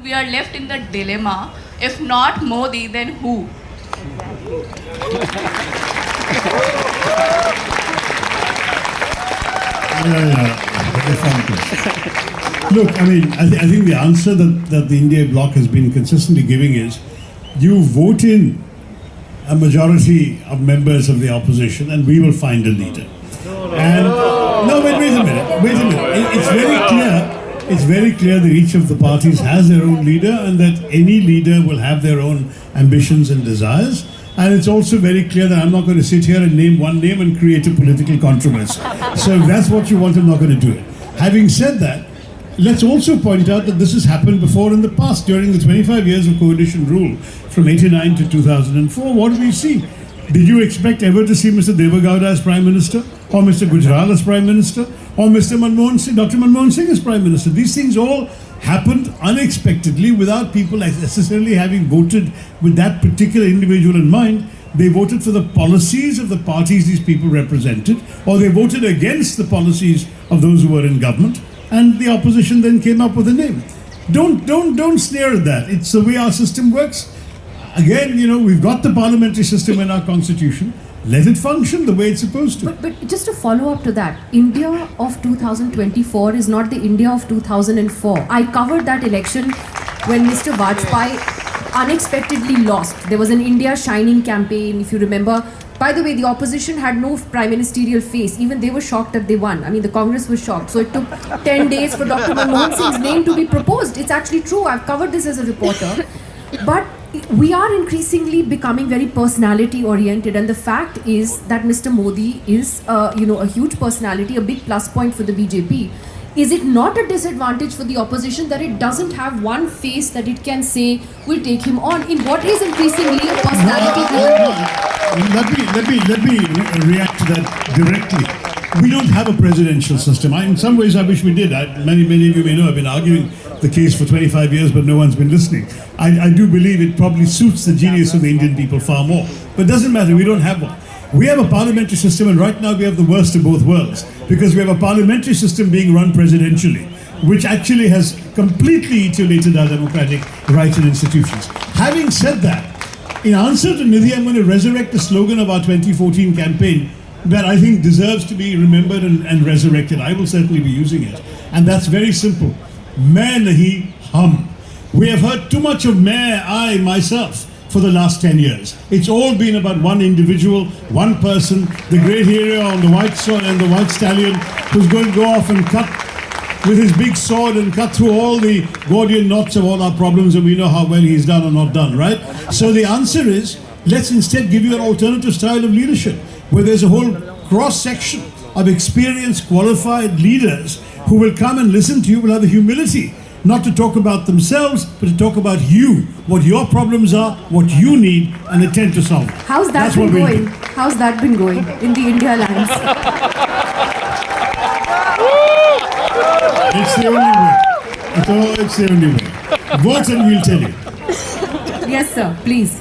We are left in the dilemma, if not Modi, then who? Look, I mean, I think the answer that the India bloc has been consistently giving is you vote in a majority of members of the opposition and we will find a leader. And no, wait a minute. It's very clear that each of the parties has their own leader and that any leader will have their own ambitions and desires. And it's also very clear that I'm not going to sit here and name one name and create a political controversy. So if that's what you want, I'm not going to do it. Having said that, let's also point out that this has happened before in the past. During the 25 years of coalition rule from 89 to 2004, what do we see? Did you expect ever to see Mr. Devagowda as Prime Minister? Or Mr. Gujral as Prime Minister? Or Mr. Manmohan Singh, Dr. Manmohan Singh as Prime Minister? These things all happened unexpectedly without people necessarily having voted with that particular individual in mind. They voted for the policies of the parties these people represented, or they voted against the policies of those who were in government, and the opposition then came up with a name. Don't sneer at that. It's the way our system works. Again, we've got the parliamentary system in our constitution. Let it function the way it's supposed to. But just to follow up to that, India of 2024 is not the India of 2004. I covered that election when Mr. Vajpayee unexpectedly lost. There was an India Shining campaign, if you remember. By the way, the opposition had no prime ministerial face. Even they were shocked that they won. I mean, the Congress was shocked. So it took 10 days for Dr. Manmohan Singh's name to be proposed. It's actually true. I've covered this as a reporter. But we are increasingly becoming very personality oriented, and the fact is that Mr. Modi is a huge personality, a big plus point for the BJP. Is it not a disadvantage for the opposition that it doesn't have one face that it can say will take him on in what is increasingly a personality driven world? Let me react to that directly. We don't have a presidential system. In some ways, I wish we did. Many of you may know I've been arguing the case for 25 years, but no one's been listening. I do believe it probably suits the genius of the Indian people far more. But it doesn't matter, we don't have one. We have a parliamentary system, and right now we have the worst of both worlds, because we have a parliamentary system being run presidentially, which actually has completely etiolated our democratic rights and institutions. Having said that, in answer to Nidhi, I'm going to resurrect the slogan of our 2014 campaign that I think deserves to be remembered and resurrected. I will certainly be using it. And that's very simple. Main nahi hum. We have heard too much of main, I, myself, for the last 10 years. It's all been about one individual, one person, the great hero on the white sword and the white stallion who's going to go off and cut with his big sword and cut through all the Gordian knots of all our problems, and we know how well he's done or not done, right? So the answer is, let's instead give you an alternative style of leadership, where there's a whole cross-section of experienced, qualified leaders who will come and listen to you, will have the humility not to talk about themselves, but to talk about you, what your problems are, what you need, and attempt to solve. How's that been going? How's that been going in the India lands? It's the only way. It's the only way. Vote and we'll tell you. Yes, sir. Please.